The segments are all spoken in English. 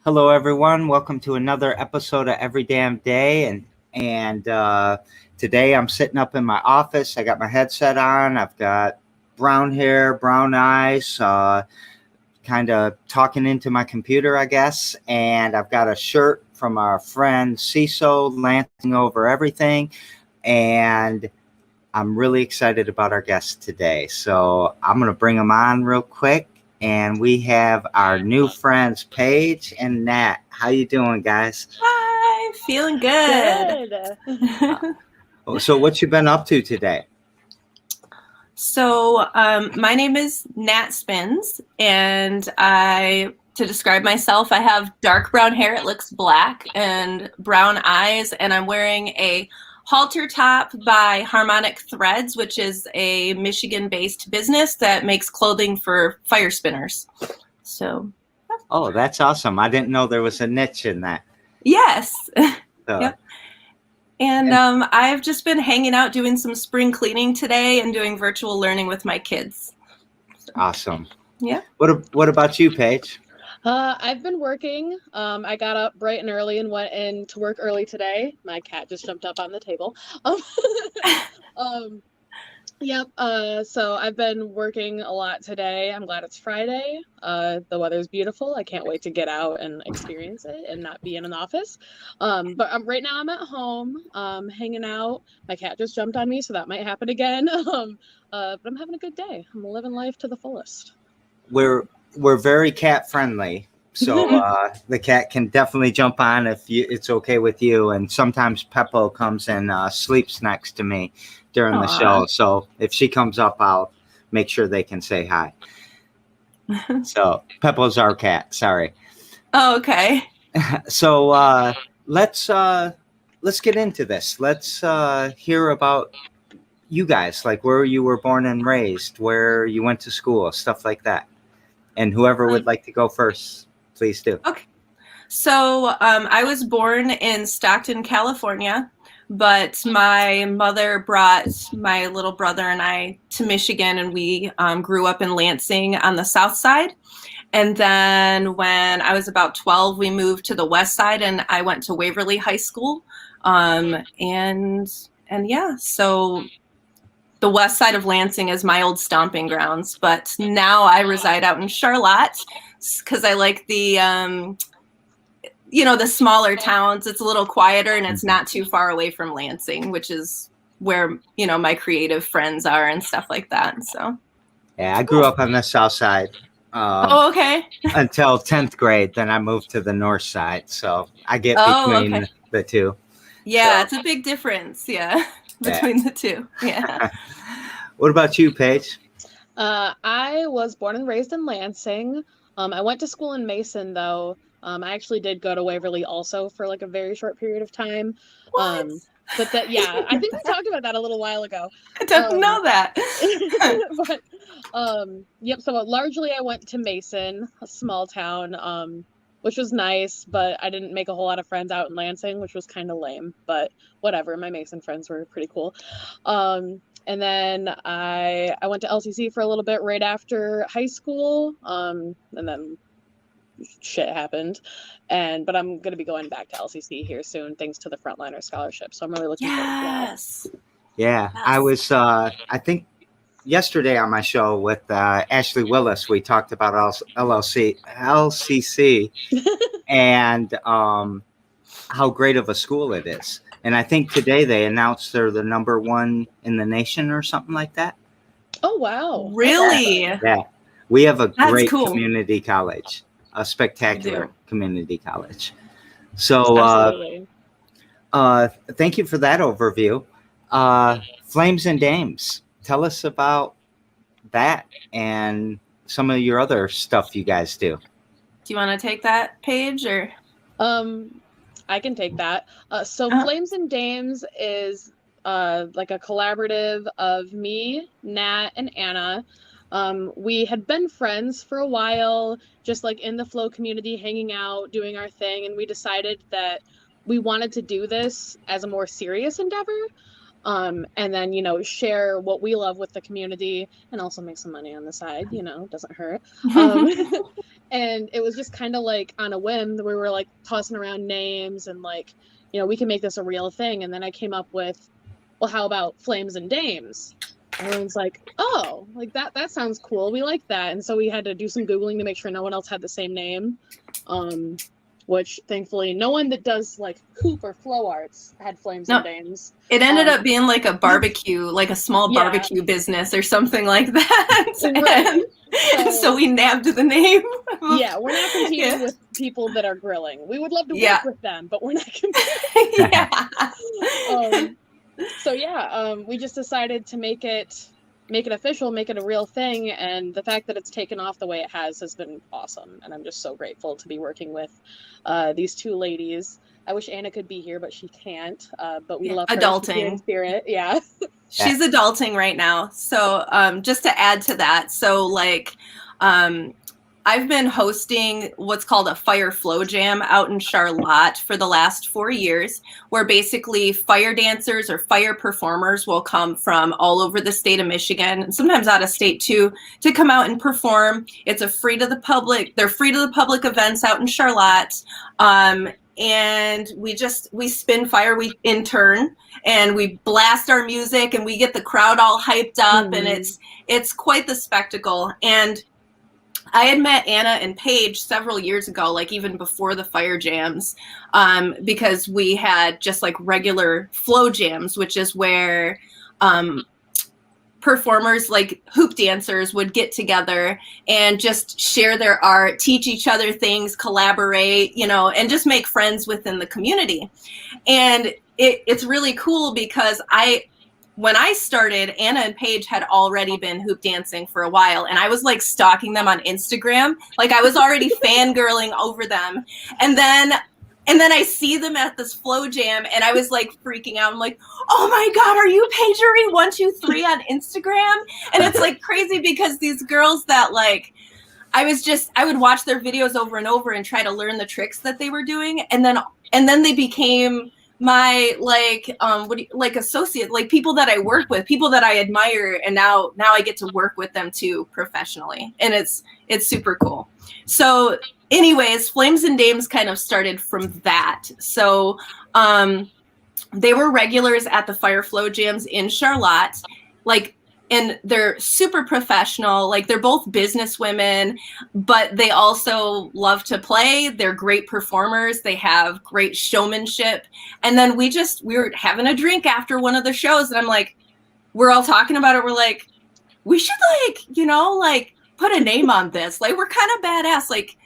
Hello, everyone. Welcome to another episode of Every Damn Day. And today I'm sitting up in my office. I got my headset on. I've got brown hair, brown eyes, kind of talking into my computer, I guess. And I've got a shirt from our friend CISO, Lansing over everything. And I'm really excited about our guest today. So I'm going to bring them on real quick. And we have our new friends, Paige and Nat. How you doing, guys? Hi, feeling good. So what you been up to today? So my name is Nat Spinz, and to describe myself, I have dark brown hair. It looks black, and brown eyes, and I'm wearing a halter top by Harmonic Threads, which is a Michigan-based business that makes clothing for fire spinners. So. Oh, that's awesome. I didn't know there was a niche in that. Yes. Yep. And I've just been hanging out doing some spring cleaning today and doing virtual learning with my kids. So. Awesome. Yeah. What about you, Paige? I've been working. I got up bright and early and went in to work early today. My cat just jumped up on the table. Yep. So I've been working a lot today. I'm glad it's Friday. The weather's beautiful. I can't wait to get out and experience it and not be in an office. But right now I'm at home, hanging out. My cat just jumped on me, so that might happen again. But I'm having a good day. I'm living life to the fullest. We're very cat friendly, so the cat can definitely jump on if it's okay with you. And sometimes Peppo comes and sleeps next to me during the show. So if she comes up, I'll make sure they can say hi. So Peppo's our cat. Sorry. Oh, okay. So let's get into this. Let's hear about you guys, like where you were born and raised, where you went to school, stuff like that. And whoever would like to go first, please do. Okay. So I was born in Stockton, California, but my mother brought my little brother and I to Michigan, and we grew up in Lansing on the south side. And then when I was about 12, we moved to the west side, and I went to Waverly High School. And yeah, so the west side of Lansing is my old stomping grounds, but now I reside out in Charlotte because I like the, the smaller towns. It's a little quieter and it's not too far away from Lansing, which is where, my creative friends are and stuff like that. So. Yeah, I grew up on the south side. Okay. Until 10th grade. Then I moved to the north side. So I get between the two. Yeah, so. It's a big difference. Yeah. Between the two. Yeah. What about you, Paige? I was born and raised in Lansing. I went to school in Mason, though. I actually did go to Waverly also for like a very short period of time. What? But I think we talked about that a little while ago. I don't know that. But yep. So largely I went to Mason, a small town. Which was nice, but I didn't make a whole lot of friends out in Lansing, which was kind of lame, but whatever. My Mason friends were pretty cool. And then I went to LCC for a little bit right after high school. And then shit happened. But I'm going to be going back to LCC here soon, thanks to the Frontliner Scholarship. So I'm really looking forward to that. Yeah, I was, I think, yesterday on my show with Ashley Willis, we talked about LCC and how great of a school it is. And I think today they announced they're the #1 in the nation or something like that. Oh, wow. Really? Yeah. We have a great community college, a spectacular community college. So thank you for that overview. Flames and Dames. Tell us about that and some of your other stuff you guys do. Do you want to take that, Paige, or? I can take that. So Flames and Dames is like a collaborative of me, Nat, and Anna. We had been friends for a while, just like in the Flow community, hanging out, doing our thing, and we decided that we wanted to do this as a more serious endeavor. And then, share what we love with the community and also make some money on the side, doesn't hurt. And it was just kind of like on a whim that we were like tossing around names and like, we can make this a real thing. And then I came up with, well, how about Flames and Dames? Everyone's like, oh, like that sounds cool. We like that. And so we had to do some Googling to make sure no one else had the same name. Which thankfully no one that does like hoop or flow arts had Flames and Dames. It ended up being like a barbecue, like a small barbecue business or something like that. Right. So we nabbed the name. Yeah, we're not competing with people that are grilling. We would love to work with them, but we're not competing. We just decided to make it official, make it a real thing, and the fact that it's taken off the way it has been awesome, and I'm just so grateful to be working with these two ladies. I wish Anna could be here, but she can't. But we love her. Adulting in spirit, yeah. She's adulting right now. So just to add to that, so like I've been hosting what's called a fire flow jam out in Charlotte for the last 4 years, where basically fire dancers or fire performers will come from all over the state of Michigan, and sometimes out of state too, to come out and perform. It's a free to the public. They're free to the public events out in Charlotte. And we spin fire, we intern, and we blast our music, and we get the crowd all hyped up, and it's quite the spectacle. And I had met Anna and Paige several years ago, like even before the fire jams, because we had just like regular flow jams, which is where performers like hoop dancers would get together and just share their art, teach each other things, collaborate, and just make friends within the community. And it's really cool because when I started, Anna and Paige had already been hoop dancing for a while, and I was like stalking them on Instagram. Like I was already fangirling over them. And then I see them at this flow jam, and I was like freaking out. I'm like, oh my God, are you Paige Marie 123 on Instagram? And it's like crazy because these girls that like, I would watch their videos over and over and try to learn the tricks that they were doing. And then they became my like associate, like people that I work with, people that I admire, and now I get to work with them too professionally, and it's super cool. So anyways, Flames and Dames kind of started from that. So they were regulars at the fire flow jams in Charlotte, and they're super professional. Like they're both business women, but they also love to play. They're great performers. They have great showmanship. And then we were having a drink after one of the shows, and I'm like, we're all talking about it. We're like, we should put a name on this. Like we're kind of badass, like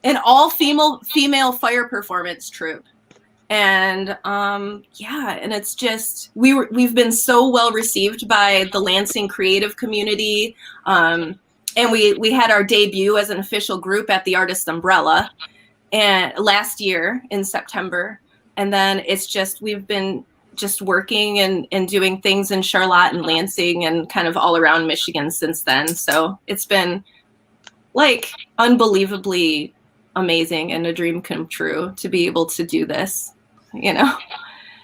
an all female fire performance troupe. And and it's just we've been so well received by the Lansing creative community, and we had our debut as an official group at the Artist Umbrella and last year in September, and then we've been just working and doing things in Charlotte and Lansing and kind of all around Michigan since then. So it's been like unbelievably amazing and a dream come true to be able to do this.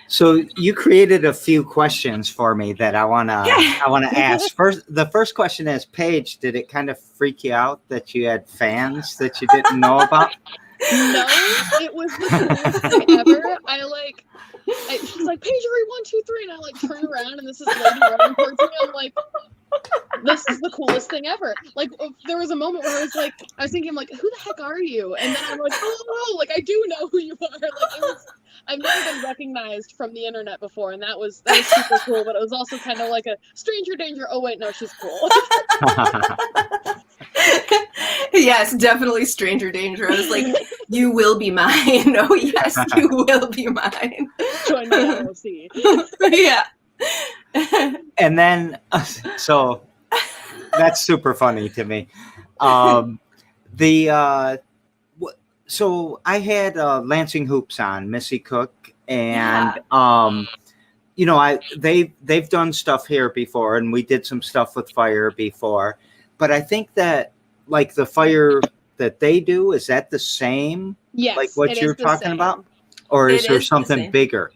So you created a few questions for me that I wanna ask. The first question is, Paige, did it kind of freak you out that you had fans that you didn't know about? No, it was the coolest thing ever. She's like, Paige Marie 123, and I like turn around, and this is lady running towards me. I'm like, this is the coolest thing ever. Like there was a moment where I was thinking like, who the heck are you? And then I'm like, oh, like I do know who you are. Like I've never been recognized from the internet before, and that was super cool. But it was also kind of like a stranger danger. Oh wait, no, she's cool. Yes, definitely stranger danger. I was like, you will be mine. Oh yes, you will be mine. Join me on OC. Yeah. And then, so that's super funny to me. So I had Lansing Hoops on, Missy Cook, and they've done stuff here before, and we did some stuff with fire before. But I think that like the fire that they do, is that the same? Yes, like what you're talking about, or is there something bigger?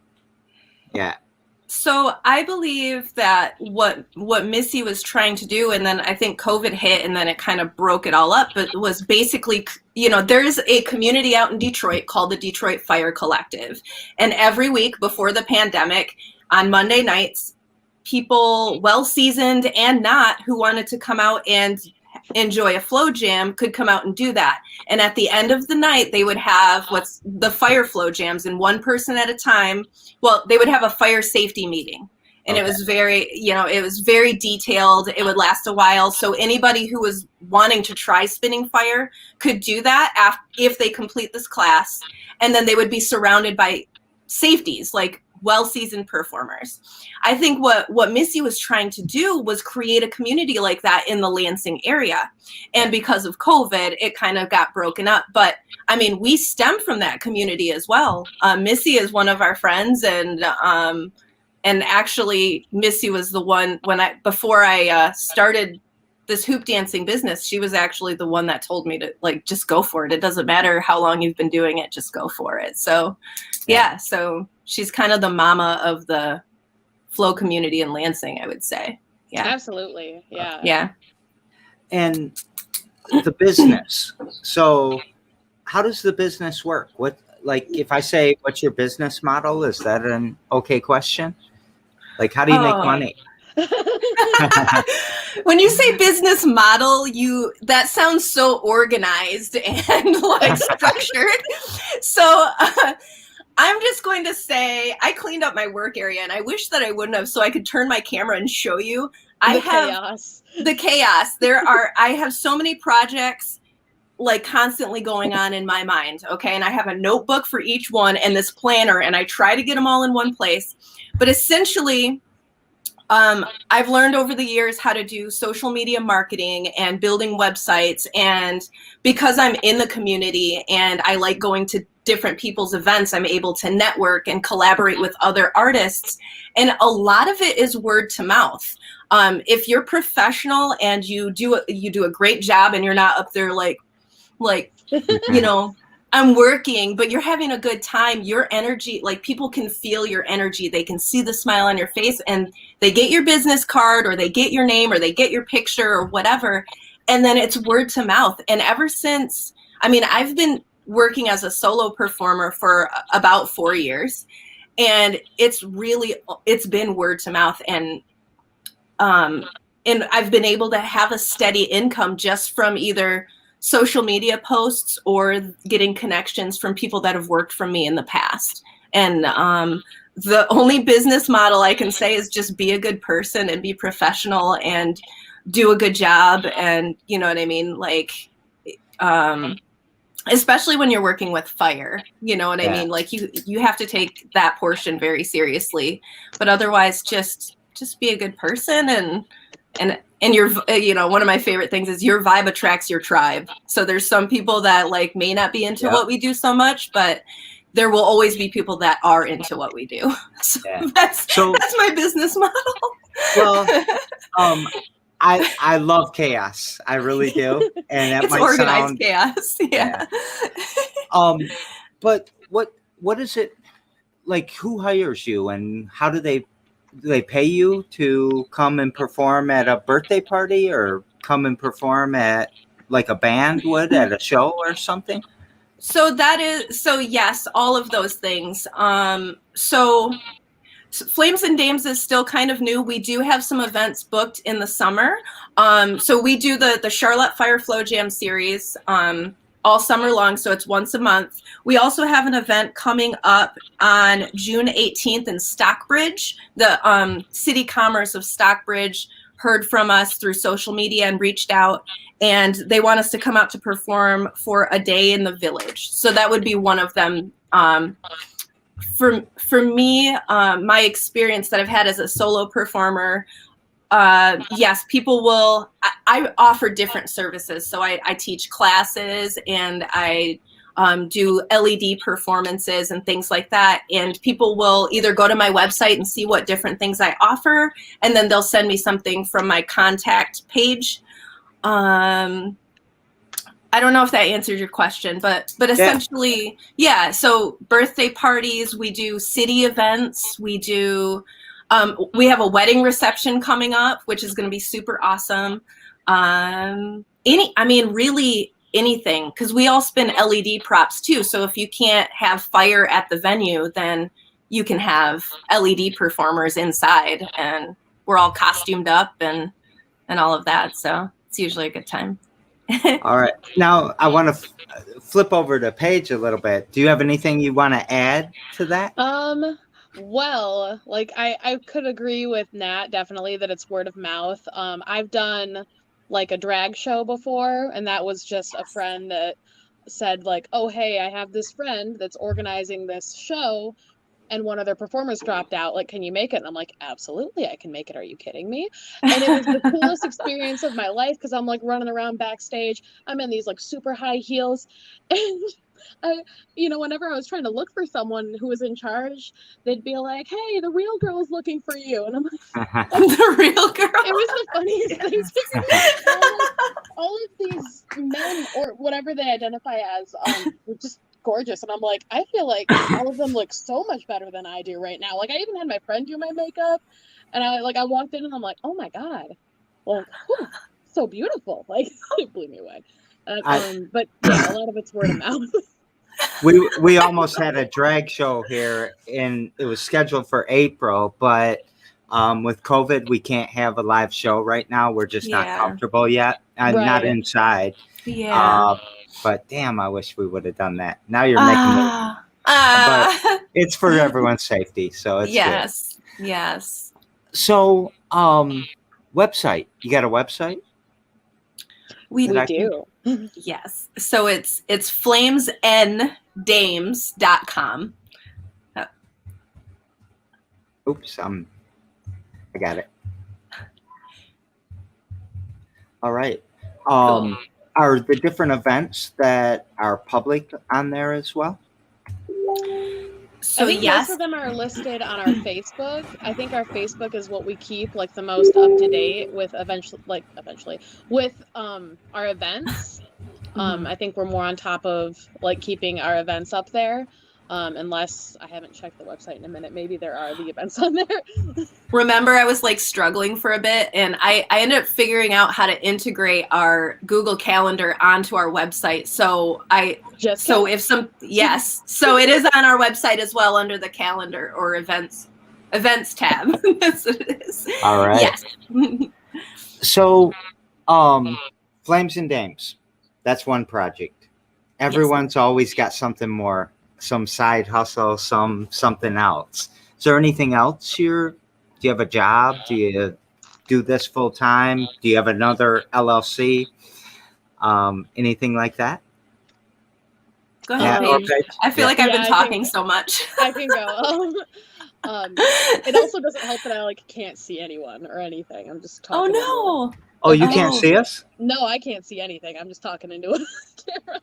Yeah. So I believe that what Missy was trying to do, and then I think COVID hit, and then it kind of broke it all up. But was basically, there's a community out in Detroit called the Detroit Fire Collective, and every week before the pandemic, on Monday nights, people well seasoned and not who wanted to come out and enjoy a flow jam could come out and do that. And at the end of the night, they would have what's the fire flow jams, and one person at a time. Well, they would have a fire safety meeting, and it was very, it was very detailed. It would last a while. So anybody who was wanting to try spinning fire could do that if they complete this class. And then they would be surrounded by safeties, like well-seasoned performers. I think what Missy was trying to do was create a community like that in the Lansing area. And because of COVID, it kind of got broken up. But I mean, we stem from that community as well. Missy is one of our friends, and actually Missy was the one before I started this hoop dancing business, she was actually the one that told me to just go for it. It doesn't matter how long you've been doing it, just go for it. So so she's kind of the mama of the flow community in Lansing, I would say. Yeah. Absolutely. Yeah. Yeah. And the business. So how does the business work? If I say, what's your business model? Is that an okay question? How do you make money? When you say business model, that sounds so organized and structured. So I'm just going to say I cleaned up my work area, and I wish that I wouldn't have, so I could turn my camera and show you. Chaos. The chaos. I have so many projects constantly going on in my mind. Okay. And I have a notebook for each one and this planner, and I try to get them all in one place. But essentially, I've learned over the years how to do social media marketing and building websites. And because I'm in the community and I like going to different people's events, I'm able to network and collaborate with other artists. And a lot of it is word to mouth. If you're professional and you do a great job, and you're not up there I'm working, but you're having a good time, your energy, people can feel your energy. They can see the smile on your face, and they get your business card, or they get your name, or they get your picture, or whatever. And then it's word to mouth. And ever since, I've been working as a solo performer for about 4 years, and it's been word to mouth. And I've been able to have a steady income just from either social media posts or getting connections from people that have worked for me in the past. And the only business model I can say is just be a good person and be professional and do a good job. And you know what I mean? Especially when you're working with fire, you know what I mean? You have to take that portion very seriously, but otherwise just be a good person. And your, one of my favorite things is your vibe attracts your tribe. So there's some people that may not be into what we do so much, but there will always be people that are into what we do. So that's my business model. Well, I love chaos. I really do. And that it's might organized sound chaos. Yeah. But what is it who hires you, and how do they pay you to come and perform at a birthday party, or come and perform at a band would at a show or something? So yes, all of those things. So Flames and Dames is still kind of new. We do have some events booked in the summer. So we do the Charlotte Fire Flow Jam series all summer long, so it's once a month. We also have an event coming up on June 18th in Stockbridge. The City Commerce of Stockbridge heard from us through social media and reached out, and they want us to come out to perform for a day in the village. So that would be one of them. For me, my experience that I've had as a solo performer, yes, people will, I offer different services. So I teach classes, and I do LED performances and things like that. And people will either go to my website and see what different things I offer, and then they'll send me something from my contact page. I don't know if that answers your question, but essentially, yeah. So birthday parties, we do city events, we do We have a wedding reception coming up, which is going to be super awesome. Really anything, because we all spin LED props too. So if you can't have fire at the venue, then you can have LED performers inside, and we're all costumed up and all of that. So it's usually a good time. All right. Now I want to flip over to Paige a little bit. Do you have anything you want to add to that? Well, like I could agree with Nat definitely that it's word of mouth. I've done like a drag show before, and that was just a friend that said like, "Oh, hey, I have this friend that's organizing this show, and one of their performers dropped out. Like, can you make it?" And I'm like, "Absolutely, I can make it. Are you kidding me?" And it was the coolest experience of my life because I'm like running around backstage. I'm in these like super high heels, and whenever I was trying to look for someone who was in charge, they'd be like, "Hey, the real girl is looking for you," and I'm like, "The real girl." It was the funniest thing to me. All of these men, or whatever they identify as, were just gorgeous, and I'm like, I feel like all of them look so much better than I do right now. Like, I even had my friend do my makeup, and I walked in and I'm like, oh my god, like, whew, so beautiful. Like, it blew me away. But yeah, a lot of it's word of mouth. We almost had a drag show here, and it was scheduled for April, but with COVID, we can't have a live show right now. We're just not comfortable yet, and not inside. Yeah. But damn, I wish we would have done that. Now you're making me. But it's for everyone's safety, so it's good. Yes. So, website. You got a website? We do. Yes. So it's flamesndames.com. Oops, I got it. All right. Cool. Are the different events that are public on there as well? So I think most of them are listed on our Facebook. I think our Facebook is what we keep like the most up to date with eventually with our events. I think we're more on top of like keeping our events up there. Unless I haven't checked the website in a minute, maybe there are the events on there. Remember, I was like struggling for a bit, and I ended up figuring out how to integrate our Google Calendar onto our website. So it is on our website as well under the calendar or events tab. That's what it is. All right. Yes. So, Flames and Dames, that's one project. Everyone's always got something more. Some side hustle, something else. Is there anything else do you have a job? Do you do this full time? Do you have another LLC? Anything like that? Go ahead, Paige. I feel like I've been talking so much. I can go. It also doesn't help that I like can't see anyone or anything. I'm just talking. Oh no. Oh, you can't see us? No, I can't see anything. I'm just talking into a camera.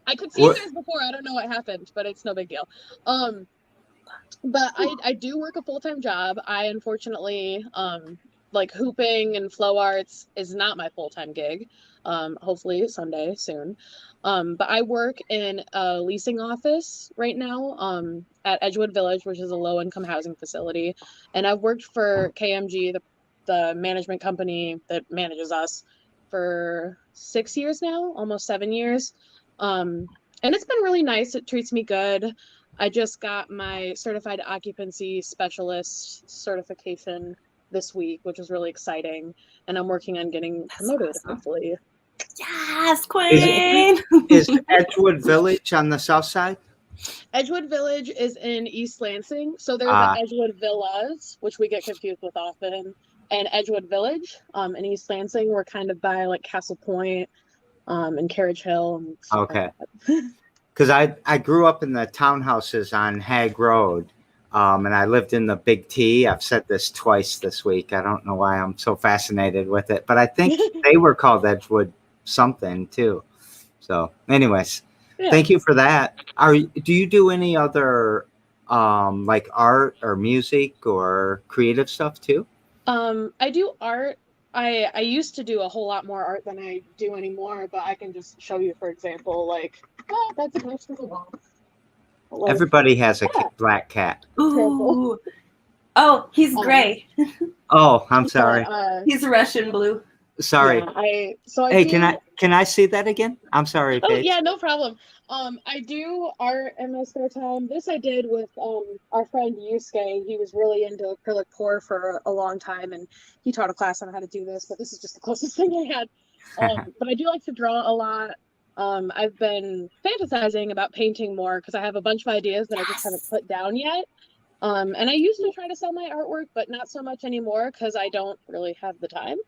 I could see you guys before. I don't know what happened, but it's no big deal. But I do work a full-time job. I unfortunately, like hooping and flow arts is not my full-time gig. Hopefully someday soon. But I work in a leasing office right now at Edgewood Village, which is a low-income housing facility. And I've worked for KMG, the management company that manages us, for 6 years now, almost 7 years. And it's been really nice. It treats me good. I just got my certified occupancy specialist certification this week, which is really exciting. And I'm working on getting promoted, hopefully. Yes, Queen! Is Edgewood Village on the south side? Edgewood Village is in East Lansing. So there's the Edgewood Villas, which we get confused with often, and Edgewood Village in East Lansing. We're kind of by like Castle Point. And Carriage Hill. Okay. Because I grew up in the townhouses on Hague Road, and I lived in the Big T. I've said this twice this week. I don't know why I'm so fascinated with it, but I think they were called Edgewood something too. So anyways, thank you for that. Do you do any other like art or music or creative stuff too? I do art. I used to do a whole lot more art than I do anymore, but I can just show you, for example, like, that's a nice little wall. Like, everybody has a black cat. Ooh. Oh, he's gray. Oh, I'm sorry. He's Russian blue. Sorry. Yeah, Hey, can I see that again? I'm sorry, Oh Paige. yeah, no problem. I do art in my spare time. This I did with our friend Yusuke. He was really into acrylic pour for a long time, and he taught a class on how to do this. But this is just the closest thing I had. But I do like to draw a lot. I've been fantasizing about painting more because I have a bunch of ideas that I just haven't put down yet. And I used to try to sell my artwork, but not so much anymore because I don't really have the time.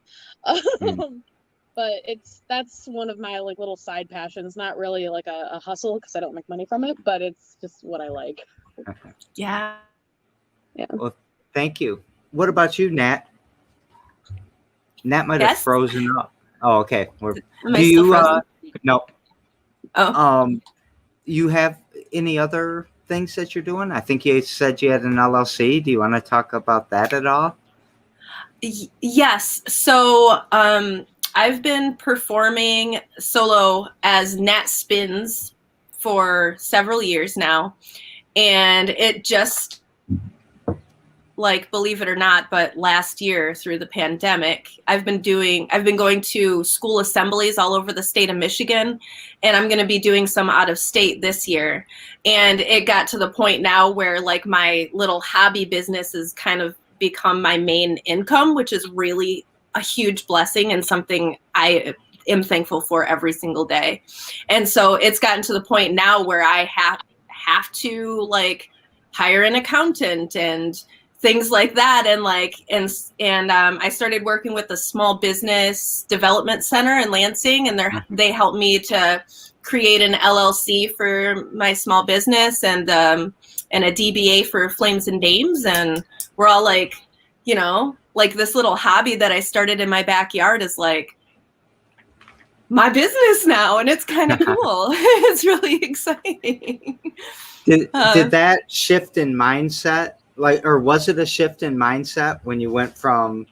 But that's one of my like little side passions, not really like a hustle because I don't make money from it, but it's just what I like. Yeah. Well, thank you. What about you, Nat? Nat might have frozen up. Oh, okay. Am I still frozen? No. Oh. You have any other things that you're doing? I think you said you had an LLC. Do you want to talk about that at all? Yes. So I've been performing solo as Nat Spinz for several years now. And it just, like, believe it or not, but last year through the pandemic, I've been going to school assemblies all over the state of Michigan, and I'm going to be doing some out of state this year. And it got to the point now where like my little hobby business has kind of become my main income, which is really a huge blessing and something I am thankful for every single day. And so it's gotten to the point now where I have to like hire an accountant and things like that. And I started working with a small business development center in Lansing, and they helped me to create an LLC for my small business and a DBA for Flames and Dames. And we're all like, you know, like this little hobby that I started in my backyard is like my business now, and it's kind of cool. It's really exciting. Did that shift in mindset, or was it a shift in mindset when you went from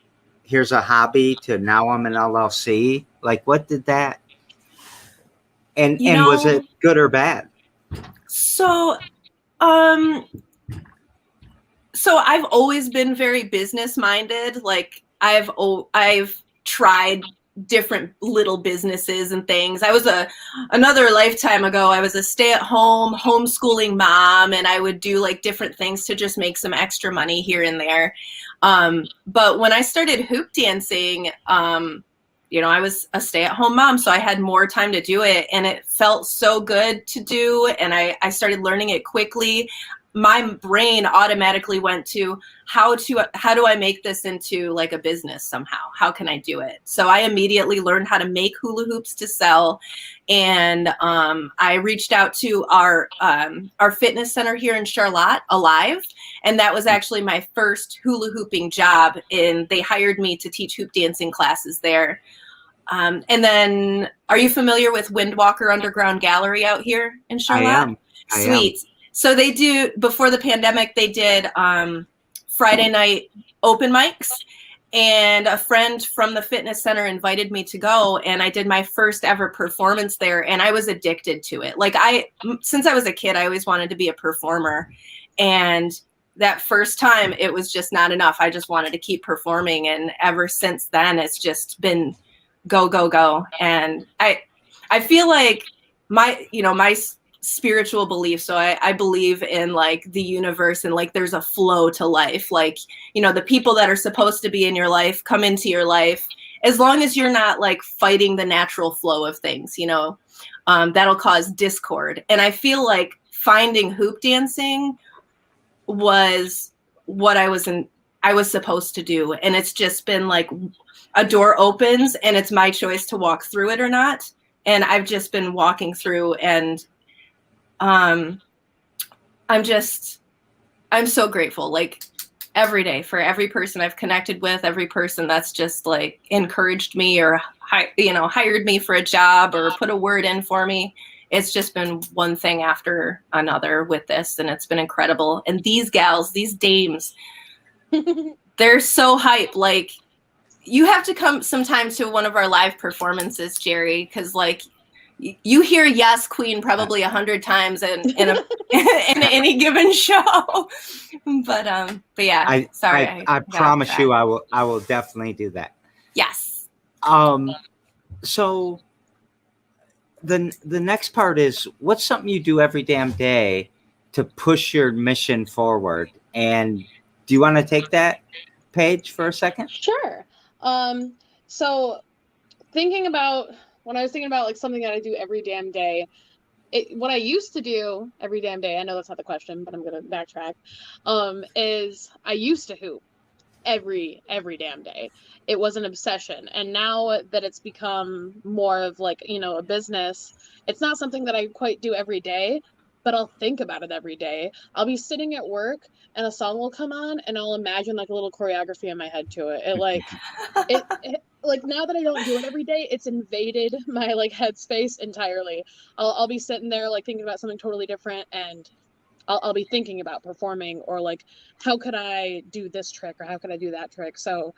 here's a hobby to now I'm an LLC? Like, what did that? And was it good or bad? So I've always been very business minded. Like I've tried different little businesses and things. I was another lifetime ago, I was a stay-at-home homeschooling mom, and I would do like different things to just make some extra money here and there. But when I started hoop dancing, you know, I was a stay-at-home mom, so I had more time to do it, and it felt so good to do. And I started learning it quickly. My brain automatically went to how do I make this into like a business somehow? How can I do it? So I immediately learned how to make hula hoops to sell. And I reached out to our fitness center here in Charlotte, Alive. And that was actually my first hula hooping job. And they hired me to teach hoop dancing classes there. And then, are you familiar with Windwalker Underground Gallery out here in Charlotte? I am. Sweet. So they do, before the pandemic, they did Friday night open mics, and a friend from the fitness center invited me to go, and I did my first ever performance there, and I was addicted to it. Like since I was a kid, I always wanted to be a performer, and that first time it was just not enough. I just wanted to keep performing, and ever since then it's just been go, go, go. And I feel like my spiritual belief. So I believe in like the universe, and like there's a flow to life. Like, you know, the people that are supposed to be in your life come into your life, as long as you're not like fighting the natural flow of things, you know, that'll cause discord. And I feel like finding hoop dancing was what I was supposed to do. And it's just been like a door opens and it's my choice to walk through it or not. And I've just been walking through, and I'm so grateful, like every day, for every person I've connected with, every person that's just like encouraged me or, hired me for a job or put a word in for me. It's just been one thing after another with this, and it's been incredible. And these gals, these dames, they're so hype. Like, you have to come sometime to one of our live performances, Jerry, because like you hear "Yes, Queen" probably 100 times in in any given show. But yeah, sorry. I got promise off you, track. I will definitely do that. Yes. So the next part is, what's something you do every damn day to push your mission forward? And do you want to take that, Paige, for a second? Sure. So when I was thinking about like something that I do every damn day, what I used to do every damn day, I know that's not the question, but I'm gonna backtrack, is I used to hoop every damn day. It was an obsession. And now that it's become more of like, a business, it's not something that I quite do every day, but I'll think about it every day. I'll be sitting at work and a song will come on and I'll imagine like a little choreography in my head to it. It like now that I don't do it every day, it's invaded my like headspace entirely. I'll be sitting there like thinking about something totally different, and I'll be thinking about performing, or like, how could I do this trick or how could I do that trick? So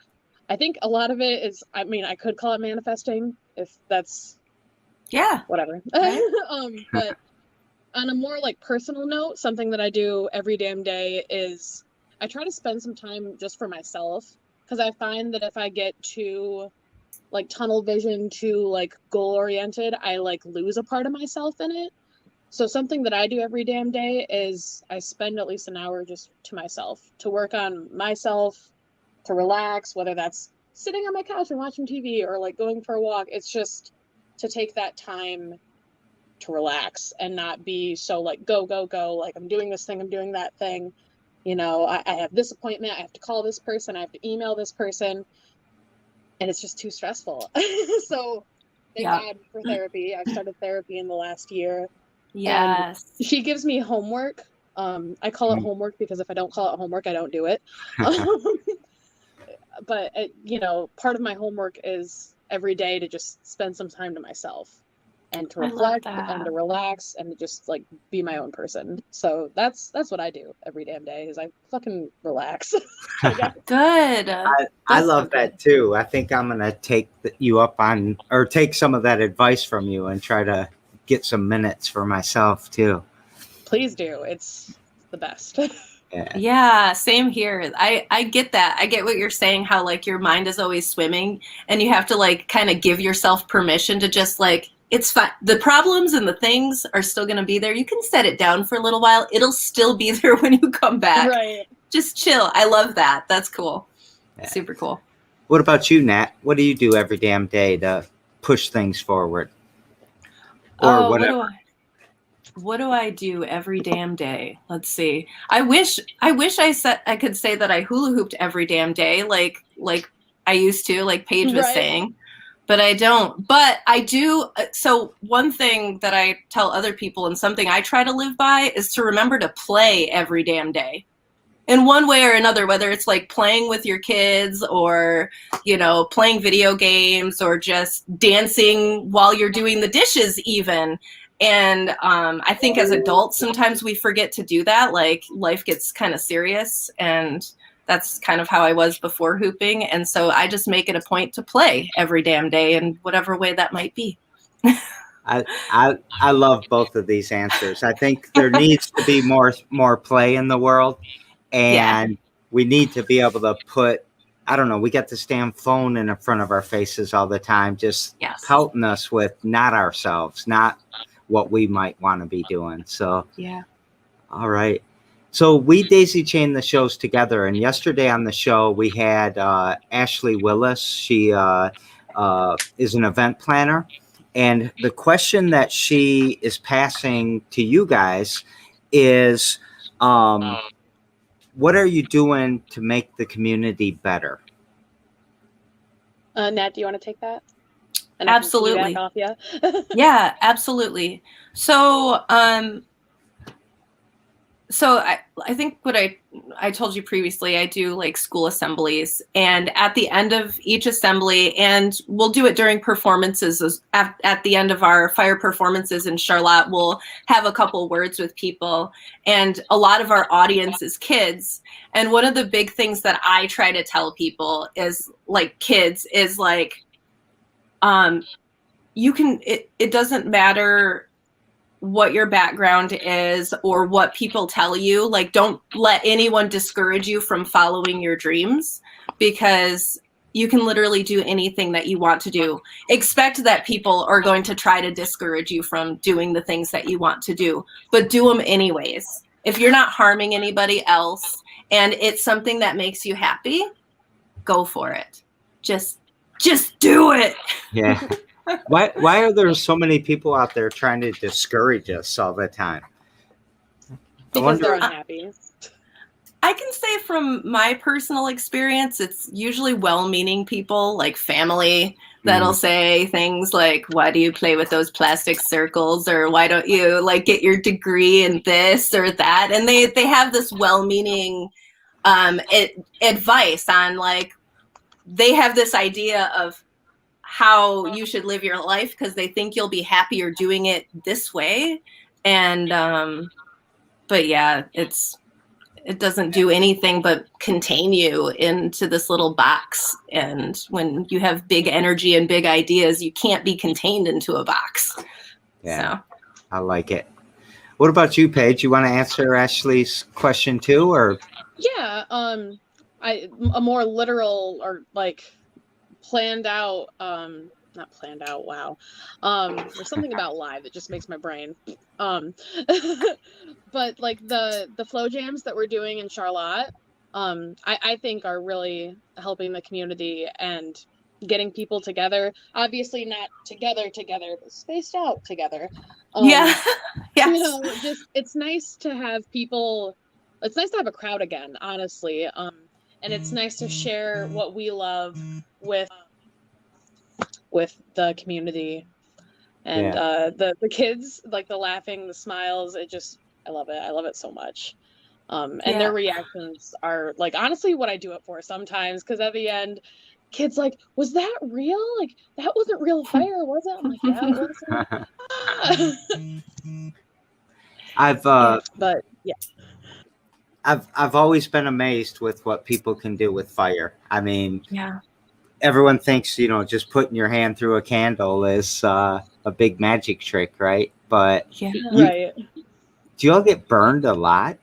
I think a lot of it is, I mean, I could call it manifesting if that's whatever. Right. But on a more like personal note, something that I do every damn day is I try to spend some time just for myself, because I find that if I get too like tunnel vision, too like goal oriented, I like lose a part of myself in it. So something that I do every damn day is I spend at least an hour just to myself, to work on myself, to relax, whether that's sitting on my couch and watching TV or like going for a walk. It's just to take that time to relax and not be so like go, go, go, like I'm doing this thing, I'm doing that thing. I have this appointment, I have to call this person, I have to email this person, and it's just too stressful. So thank God for therapy. I've started therapy in the last year. Yes. And she gives me homework. I call it homework because if I don't call it homework, I don't do it. But part of my homework is every day to just spend some time to myself and to reflect and to relax and to just like be my own person. So that's what I do every damn day, is I fucking relax. Good. I love that too. I think I'm gonna take you up on, or take some of that advice from you and try to get some minutes for myself too. Please do. It's the best. Yeah, same here. I get that. I get what you're saying, how like your mind is always swimming and you have to like kind of give yourself permission to just like, it's fine. The problems and the things are still going to be there. You can set it down for a little while. It'll still be there when you come back. Right. Just chill. I love that. That's cool. Yeah. Super cool. What about you, Nat? What do you do every damn day to push things forward? Or whatever. What do I do every damn day? Let's see. I wish I could say that I hula hooped every damn day, like I used to, like Paige was saying, but I don't. But I do. So one thing that I tell other people, and something I try to live by, is to remember to play every damn day, in one way or another. Whether it's like playing with your kids, or playing video games, or just dancing while you're doing the dishes, even. And I think as adults, sometimes we forget to do that. Like life gets kind of serious, and that's kind of how I was before hooping. And so I just make it a point to play every damn day in whatever way that might be. I love both of these answers. I think there needs to be more play in the world, and we need to be able to put, I don't know, we got this damn phone in front of our faces all the time, just pelting us with not ourselves, not what we might want to be doing. So all right, so we daisy chain the shows together, and yesterday on the show we had Ashley Willis. She is an event planner, and the question that she is passing to you guys is what are you doing to make the community better? Nat, do you want to take that? And absolutely. Yeah, absolutely. So, I think what I told you previously, I do like school assemblies, and at the end of each assembly, and we'll do it during performances, at the end of our fire performances in Charlotte, we'll have a couple words with people, and a lot of our audience is kids. And one of the big things that I try to tell people is like kids is like, it doesn't matter what your background is or what people tell you. Like, don't let anyone discourage you from following your dreams, because you can literally do anything that you want to do. Expect that people are going to try to discourage you from doing the things that you want to do, but do them anyways. If you're not harming anybody else and it's something that makes you happy, go for it. Just do it. Yeah. Why are there so many people out there trying to discourage us all the time? Because they're unhappy. I can say from my personal experience, it's usually well-meaning people, like family, that'll say things like, why do you play with those plastic circles? Or why don't you like get your degree in this or that? And they have this well-meaning advice on, like, they have this idea of how you should live your life because they think you'll be happier doing it this way. And but yeah, it doesn't do anything but contain you into this little box. And when you have big energy and big ideas, you can't be contained into a box. Yeah, so. I like it. What about you, Paige? You want to answer Ashley's question too, or? Yeah, a more literal or like planned out, not planned out, wow. There's something about live that just makes my brain. But like the flow jams that we're doing in Charlotte, I think are really helping the community and getting people together. Obviously not together, but spaced out together. Yeah. Yes. You know, just it's nice to have people. It's nice to have a crowd again, honestly. And it's nice to share what we love with the community and the kids, like the laughing, the smiles. I love it. I love it so much. And their reactions are like honestly what I do it for sometimes, because at the end, kids like, was that real? Like that wasn't real fire, was it? I'm like, yeah, it was. But yeah. I've always been amazed with what people can do with fire. I mean, everyone thinks, you know, just putting your hand through a candle is a big magic trick, right? But right. Do you all get burned a lot,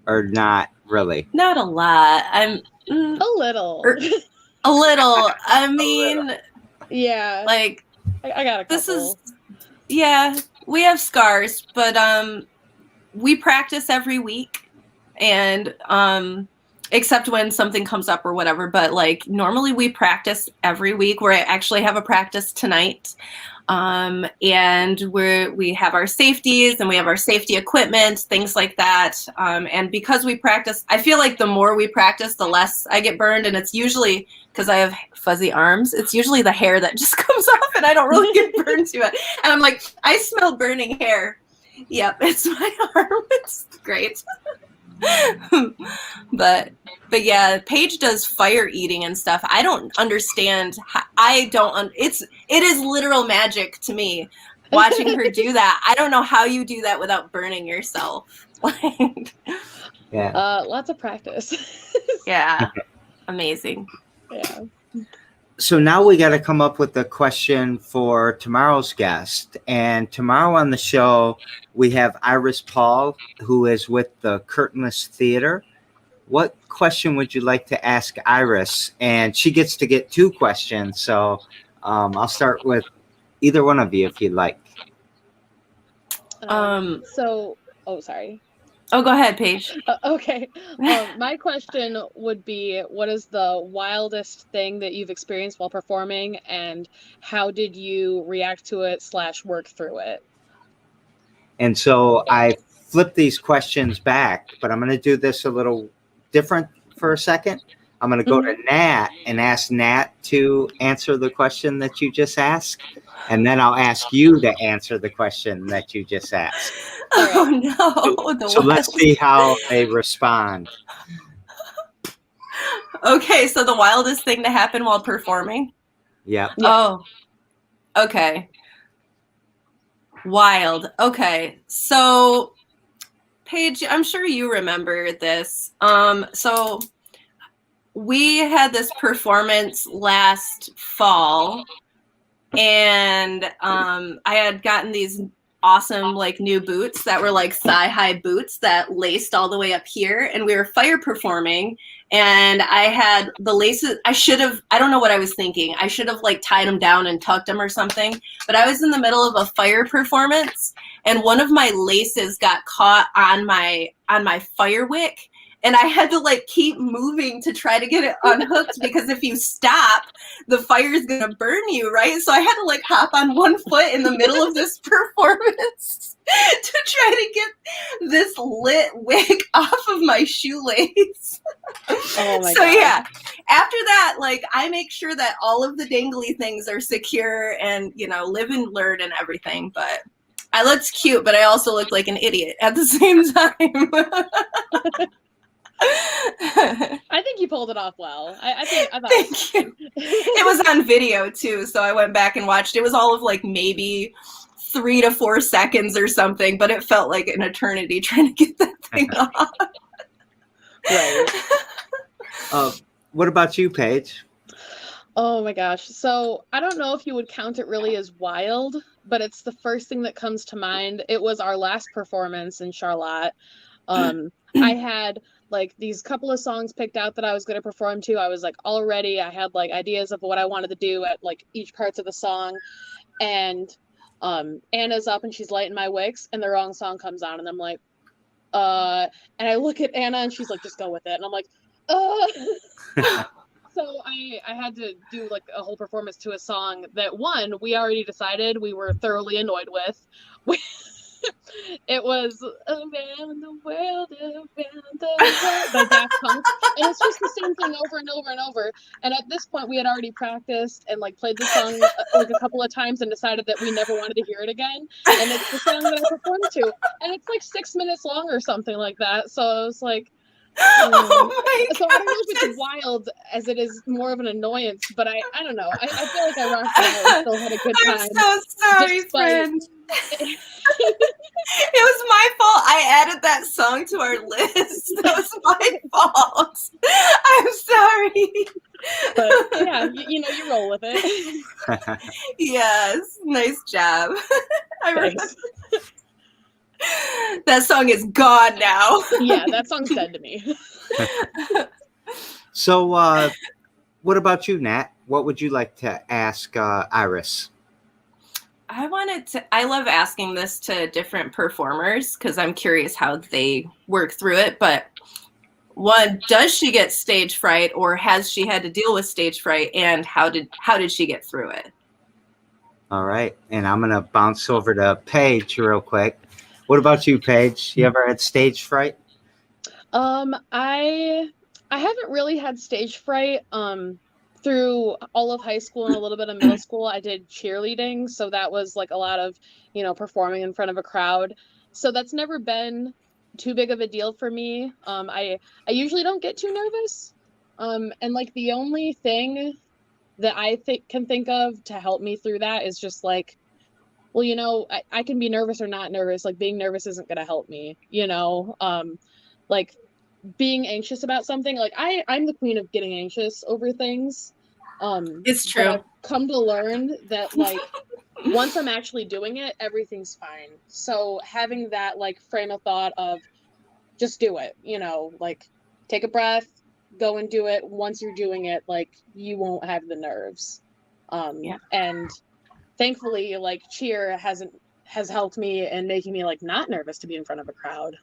or not really? Not a lot. I'm a little. A little. I mean, yeah. Like I got a couple. We have scars, but we practice every week. And except when something comes up or whatever, but like normally we practice every week. We actually have a practice tonight, and we have our safeties and we have our safety equipment, things like that. And because we practice, I feel like the more we practice, the less I get burned. And it's usually because I have fuzzy arms. It's usually the hair that just comes off, and I don't really get burned to it. And I'm like, I smell burning hair. Yep, it's my arm. It's great. but yeah, Paige does fire eating and stuff. I don't understand. It is literal magic to me watching her do that. I don't know how you do that without burning yourself. Lots of practice. Yeah, amazing. Yeah. So now we got to come up with a question for tomorrow's guest. And tomorrow on the show, we have Iris Paul, who is with the Curtainless Theater. What question would you like to ask Iris? And she gets to get 2 questions. So I'll start with either one of you if you'd like. Sorry. Oh, go ahead, Paige. Okay. My question would be, what is the wildest thing that you've experienced while performing, and how did you react to it / work through it? And so I flipped these questions back, but I'm going to do this a little different for a second. I'm going to go to Nat and ask Nat to answer the question that you just asked. And then I'll ask you to answer the question that you just asked. Oh, no. So let's see how they respond. Okay, so the wildest thing to happen while performing? Yeah. Oh, okay. Wild. Okay, so Paige, I'm sure you remember this. So we had this performance last fall and I had gotten these awesome like new boots that were like thigh-high boots that laced all the way up here, and we were fire performing, and I had the laces. I don't know what I was thinking. I should have like tied them down and tucked them or something, but I was in the middle of a fire performance, and one of my laces got caught on my fire wick, and I had to like keep moving to try to get it unhooked because if you stop, the fire is going to burn you, right? So I had to like hop on one foot in the middle of this performance to try to get this lit wick off of my shoelace. Oh my So God. yeah, after that, like I make sure that all of the dangly things are secure and, you know, live and learn and everything. But I looked cute, but I also looked like an idiot at the same time. I think you pulled it off well. I thought Thank you. It was on video too, so I went back and watched. It was all of like maybe 3 to 4 seconds or something, but it felt like an eternity trying to get that thing off. Right. What about you, Paige? Oh my gosh. So I don't know if you would count it really as wild, but it's the first thing that comes to mind. It was our last performance in Charlotte. I had like these couple of songs picked out that I was going to perform to. I was like all ready. I had like ideas of what I wanted to do at like each parts of the song. And Anna's up and she's lighting my wicks and the wrong song comes on and I'm like, and I look at Anna and she's like, just go with it. And I'm like, So I had to do like a whole performance to a song that one, we already decided we were thoroughly annoyed with. It was around the world, by Daft Punk, and it's just the same thing over and over and over. And at this point, we had already practiced and like played the song like a couple of times and decided that we never wanted to hear it again. And it's the song that I performed to, and it's like 6 minutes long or something like that. So I was like. Oh my So I don't know if it's wild as it is more of an annoyance, but I don't know. I feel like I rocked it out and still had a good time. I'm so sorry, despite- friend. It was my fault. I added that song to our list. That was my fault. I'm sorry. But yeah, you know, you roll with it. Yes, nice job. I Thanks. That song is gone now. Yeah, that song's dead to me. So, what about you, Nat? What would you like to ask Iris? I love asking this to different performers because I'm curious how they work through it. But one, does she get stage fright or has she had to deal with stage fright, and how did she get through it? All right. And I'm going to bounce over to Paige real quick. What about you, Paige? You ever had stage fright? I haven't really had stage fright. Through all of high school and a little bit of middle school, I did cheerleading. So that was like a lot of, you know, performing in front of a crowd. So that's never been too big of a deal for me. I usually don't get too nervous. And like the only thing that I can think of to help me through that is just like, well, you know, I can be nervous or not nervous. Like being nervous isn't going to help me, you know, like being anxious about something. Like I'm the queen of getting anxious over things. It's true. But I've come to learn that like once I'm actually doing it, everything's fine. So having that like frame of thought of just do it, you know, like take a breath, go and do it. Once you're doing it, like you won't have the nerves. And thankfully, like cheer has helped me in making me like not nervous to be in front of a crowd.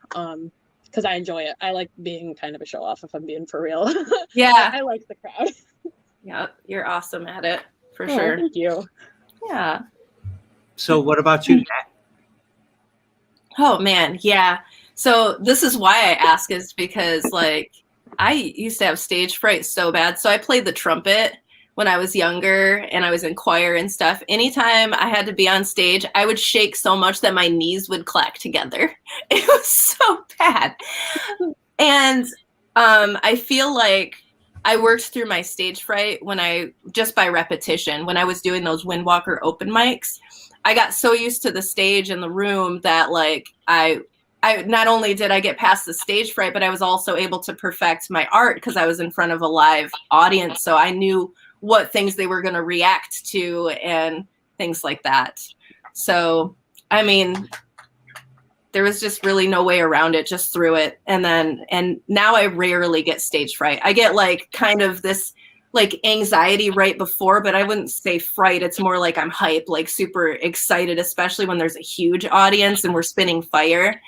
Because I enjoy it. I like being kind of a show off, if I'm being for real. Yeah. I like the crowd. Yeah, you're awesome at it for sure. Thank you. Yeah. So what about you, Nat? Oh man, yeah. So this is why I ask is because like I used to have stage fright so bad. So I played the trumpet when I was younger and I was in choir and stuff. Anytime I had to be on stage, I would shake so much that my knees would clack together. It was so bad. And I feel like I worked through my stage fright just by repetition, when I was doing those Windwalker open mics. I got so used to the stage and the room that like I not only did I get past the stage fright, but I was also able to perfect my art because I was in front of a live audience. So I knew what things they were going to react to and things like that. So, I mean, there was just really no way around it, just through it. And now I rarely get stage fright. I get like kind of this like anxiety right before, but I wouldn't say fright. It's more like I'm hype, like super excited, especially when there's a huge audience and we're spinning fire.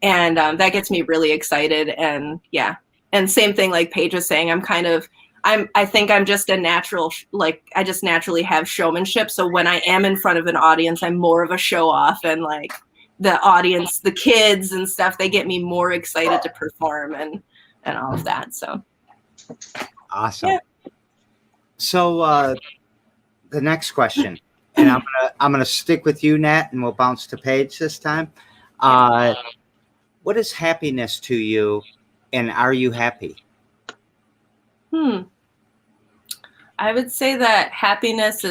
And that gets me really excited. And yeah. And same thing like Paige was saying, I think I'm just a natural, like I just naturally have showmanship. So when I am in front of an audience, I'm more of a show off, and like the audience, the kids and stuff, they get me more excited to perform and all of that. So awesome. Yeah. So the next question, and I'm gonna stick with you, Nat, and we'll bounce to Paige this time. What is happiness to you, and are you happy? I would say that happiness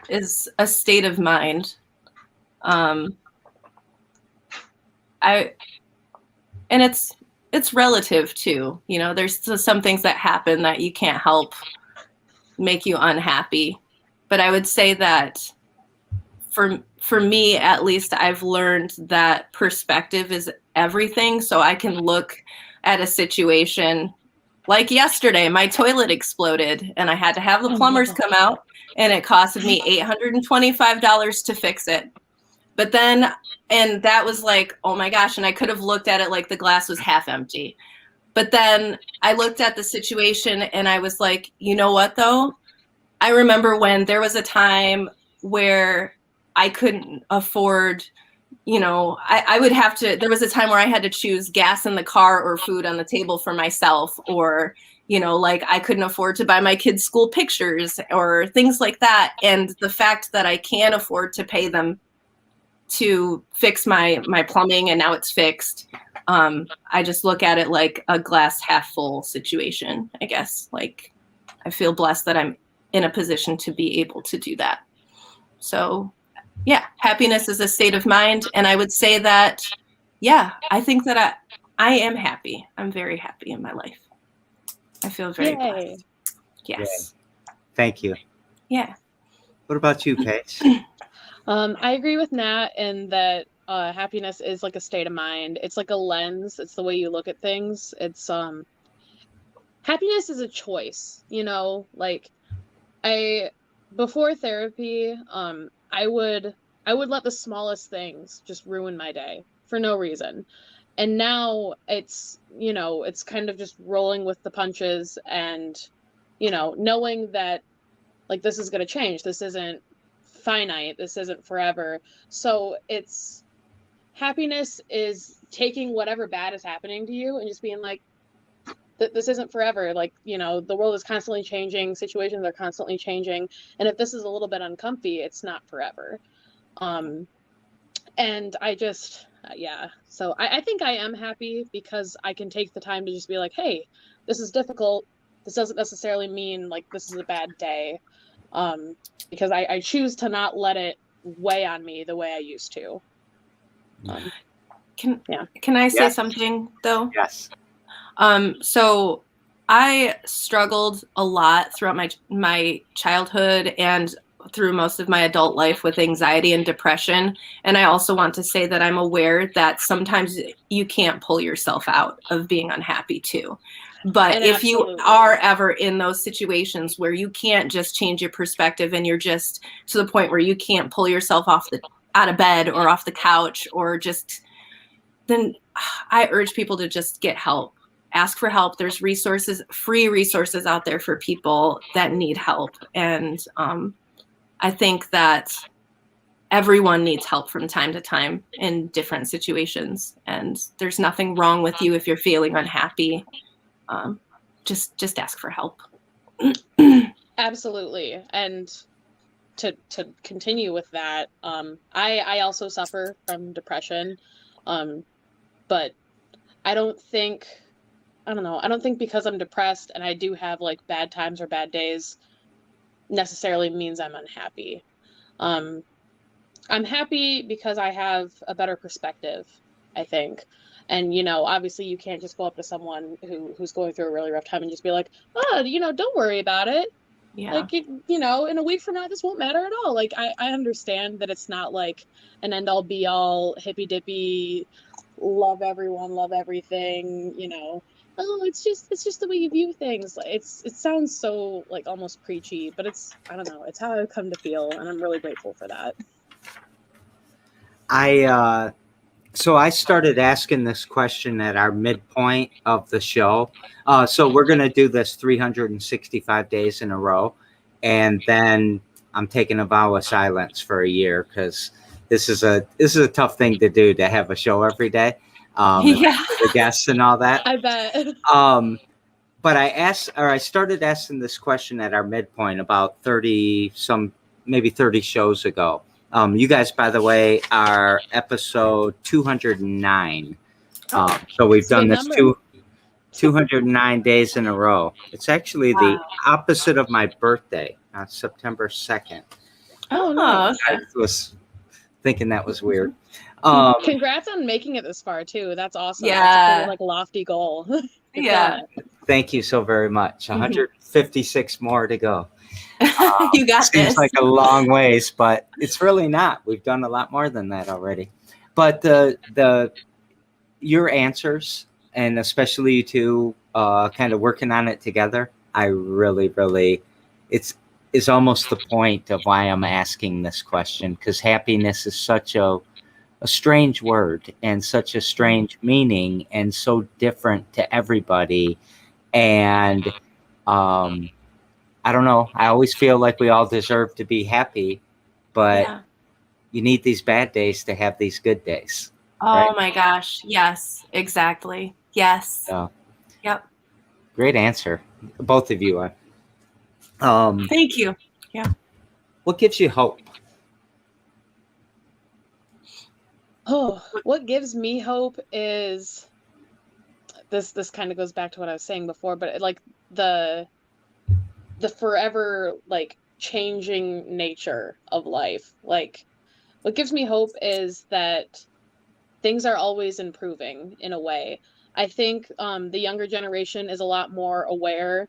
is a state of mind. And it's relative too. You know, there's some things that happen that you can't help make you unhappy. But I would say that for me, at least, I've learned that perspective is everything. So I can look at a situation like yesterday, my toilet exploded and I had to have the plumbers come out, and it costed me $825 to fix it. But then, and that was like, oh my gosh. And I could have looked at it like the glass was half empty. But then I looked at the situation and I was like, you know what though? I remember when there was a time where I couldn't afford, you know, I would have to, there was a time where I had to choose gas in the car or food on the table for myself, or, you know, like I couldn't afford to buy my kids' school pictures or things like that. And the fact that I can afford to pay them to fix my plumbing and now it's fixed, I just look at it like a glass half full situation, I guess. Like I feel blessed that I'm in a position to be able to do that. So yeah, happiness is a state of mind. And I would say that, yeah, I think that I am happy. I'm very happy in my life. I feel very blessed. Yes. Yay. Thank you. Yeah. What about you, Paige? I agree with Nat in that happiness is like a state of mind. It's like a lens. It's the way you look at things. It's happiness is a choice, you know, like before therapy, I would let the smallest things just ruin my day for no reason. And now it's, you know, it's kind of just rolling with the punches and, you know, knowing that like this is going to change. This isn't finite. This isn't forever. So happiness is taking whatever bad is happening to you and just being like, this isn't forever. Like, you know, the world is constantly changing. Situations are constantly changing. And if this is a little bit uncomfy, it's not forever. And I just, yeah. So I think I am happy because I can take the time to just be like, hey, this is difficult. This doesn't necessarily mean like this is a bad day. Because I choose to not let it weigh on me the way I used to. Can I say something though? Yes. So I struggled a lot throughout my childhood and through most of my adult life with anxiety and depression. And I also want to say that I'm aware that sometimes you can't pull yourself out of being unhappy too. But if you are ever in those situations where you can't just change your perspective and you're just to the point where you can't pull yourself out of bed or off the couch or just, then I urge people to just get help. Ask for help. There's free resources out there for people that need help. And I think that everyone needs help from time to time in different situations. And there's nothing wrong with you if you're feeling unhappy. Just ask for help. Absolutely. And to continue with that, I also suffer from depression. But I don't think because I'm depressed and I do have like bad times or bad days necessarily means I'm unhappy. I'm happy because I have a better perspective, I think. And, you know, obviously you can't just go up to someone who's going through a really rough time and just be like, oh, you know, don't worry about it. Yeah. Like, you know, in a week from now, this won't matter at all. Like, I understand that it's not like an end all be all hippy dippy, love everyone, love everything, you know. Oh, it's just the way you view things. It sounds so like almost preachy, but I don't know, it's how I've come to feel, and I'm really grateful for that. So I started asking this question at our midpoint of the show. So we're going to do this 365 days in a row. And then I'm taking a vow of silence for a year, because this is a tough thing to do, to have a show every day. Yeah. The guests and all that. I bet. But I started asking this question at our midpoint about maybe 30 shows ago. You guys, by the way, are episode 209. So we've done this 209 days in a row. It's actually the opposite of my birthday, on September 2nd. Oh, nice. I was thinking that was weird. Congrats on making it this far too. That's awesome. Yeah. That's a pretty, like, lofty goal. Yeah. Thank you so very much. 156 more to go. You got Seems this. like a long ways, but it's really not. We've done a lot more than that already. But your answers, and especially you two kind of working on it together, I really, it's almost the point of why I'm asking this question, because happiness is such a strange word and such a strange meaning, and so different to everybody. And I don't know. I always feel like we all deserve to be happy, but you need these bad days to have these good days. Oh, right? my gosh. Yes, exactly. Yes. So, yep. Great answer. Both of you are. Thank you. Yeah. What gives you hope? Oh, what gives me hope is this kind of goes back to what I was saying before, but like the forever, like, changing nature of life. Like, what gives me hope is that things are always improving in a way. I think the younger generation is a lot more aware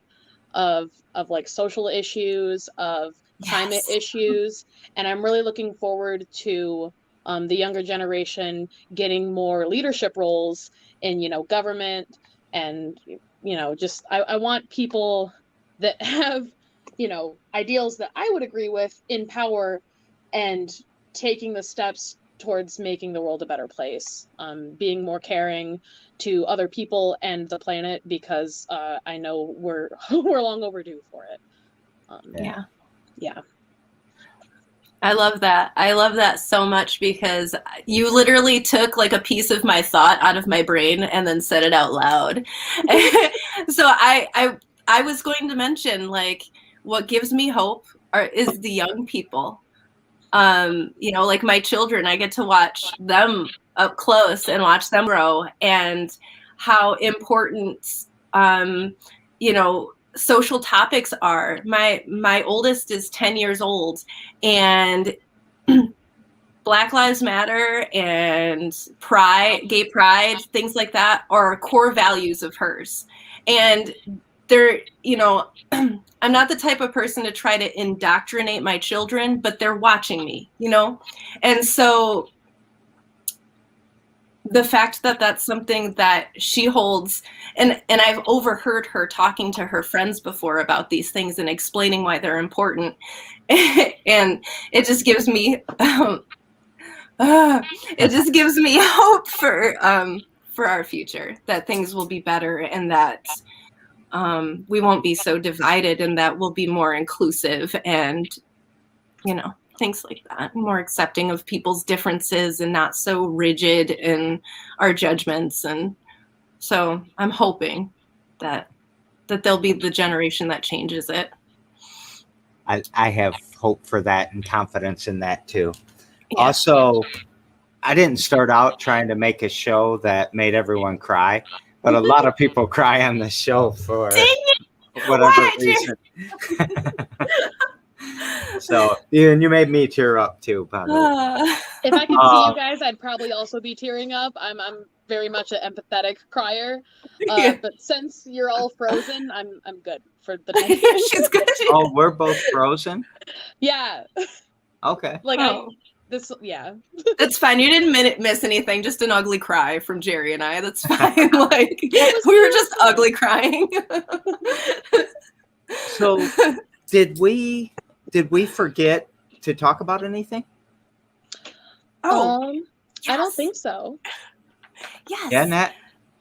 of like social issues, of climate issues, and I'm really looking forward to the younger generation getting more leadership roles in, you know, government, and, you know, just I want people that have, you know, ideals that I would agree with in power, and taking the steps towards making the world a better place, being more caring to other people and the planet, because I know we're long overdue for it. Yeah. I love that. I love that so much, because you literally took like a piece of my thought out of my brain and then said it out loud. So I was going to mention, like, what gives me hope is the young people. You know, like my children, I get to watch them up close and watch them grow, and how important, you know, social topics are. My oldest is 10 years old, and Black Lives Matter and gay pride, things like that are core values of hers. And they're, you know, I'm not the type of person to try to indoctrinate my children, but they're watching me, you know? And so the fact that that's something that she holds, and I've overheard her talking to her friends before about these things and explaining why they're important. And it just gives me, hope for our future, that things will be better, and that we won't be so divided, and that we'll be more inclusive, and, you know, things like that, more accepting of people's differences, and not so rigid in our judgments. And so I'm hoping that they'll be the generation that changes it. I have hope for that and confidence in that too. Yeah. Also, I didn't start out trying to make a show that made everyone cry, but a lot of people cry on the show for whatever reason. So, and you made me tear up too, by the way. If I could see you guys, I'd probably also be tearing up. I'm very much an empathetic crier. Yeah. But since you're all frozen, I'm good for the time. She's good. Oh, we're both frozen? Yeah. Okay. Like Oh. yeah. That's fine. You didn't miss anything. Just an ugly cry from Jerry and I. That's fine. Like we were just ugly crying. So did we forget to talk about anything? Oh, I don't think so. yes. Yeah, Nat?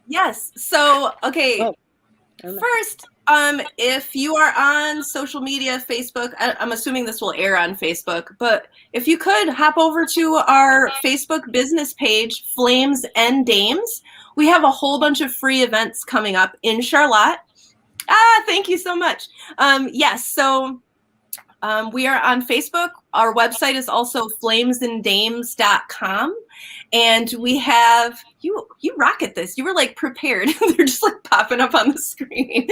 Yes. So, okay. Oh, I don't know. First, if you are on social media, Facebook, I'm assuming this will air on Facebook, but if you could hop over to our Facebook business page, Flames and Dames, we have a whole bunch of free events coming up in Charlotte. Thank you so much. Yes, so we are on Facebook. Our website is also flamesanddames.com. And we have, you rock at this. You were like prepared. They're just like popping up on the screen.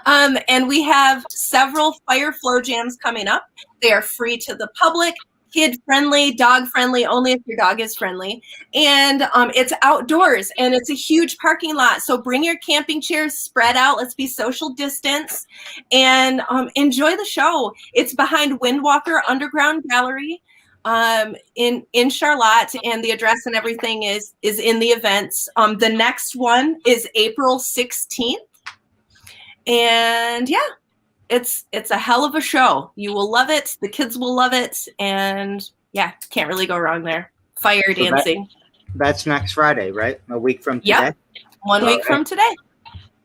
And we have several fire flow jams coming up. They are free to the public, kid friendly, dog friendly, only if your dog is friendly. And it's outdoors and it's a huge parking lot. So bring your camping chairs, spread out. Let's be social distance and enjoy the show. It's behind Windwalker Underground Gallery in Charlotte, and the address and everything is in the events. The next one is April 16th. And yeah, it's a hell of a show. You will love it. The kids will love it. And yeah, can't really go wrong there. Fire dancing. That's next Friday, right? A week from today? Yep. 1 week from today.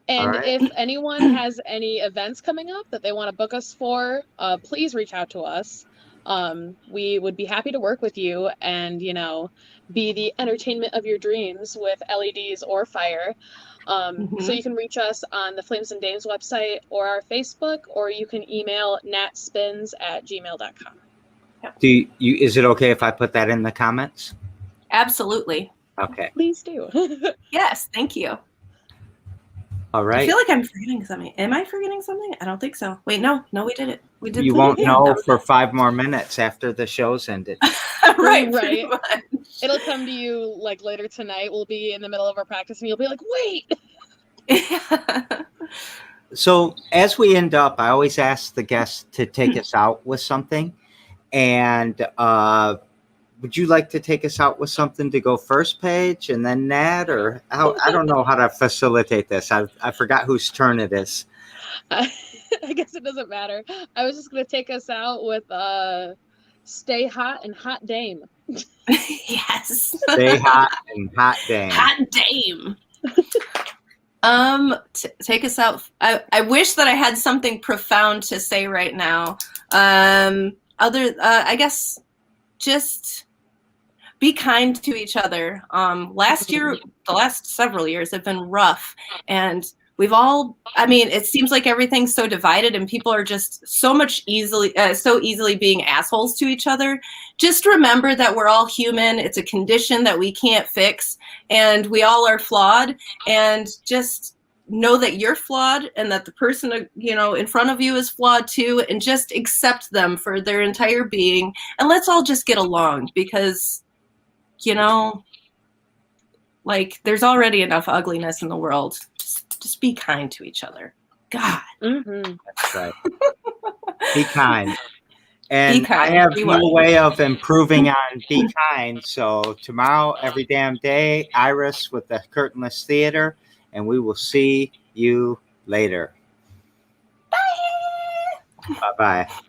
And right. if anyone has any events coming up that they want to book us for, please reach out to us. We would be happy to work with you and, be the entertainment of your dreams with LEDs or fire. So you can reach us on the Flames and Dames website or our Facebook, or you can email natspinz@gmail.com. Is it okay if I put that in the comments? Absolutely. Okay. Please do. Yes, thank you. All right. I feel like I'm forgetting something. Am I forgetting something? I don't think so. Wait, no, we did it. We did. You won't know for 5 more minutes after the show's ended. Right. It'll come to you like later tonight. We'll be in the middle of our practice and you'll be like, wait. So as we end up, I always ask the guests to take us out with something. And would you like to take us out with something to go first, Paige, and then Nat? Or I don't know how to facilitate this. I forgot whose turn it is. I guess it doesn't matter. I was just going to take us out with Stay Hot and Hot Dame. Yes. Stay Hot and Hot Dame. Hot Dame. Take us out. I wish that I had something profound to say right now. I guess just be kind to each other. The last several years have been rough, and we've all, it seems like everything's so divided and people are just so easily being assholes to each other. Just remember that we're all human. It's a condition that we can't fix, and we all are flawed, and just know that you're flawed and that the person, in front of you is flawed too, and just accept them for their entire being. And let's all just get along because, there's already enough ugliness in the world. Just be kind to each other. God. Mm-hmm. That's right. Be kind. And be kind. I have no way of improving on be kind. So tomorrow, every damn day, Iris with the Curtainless Theater, and we will see you later. Bye. Bye-bye.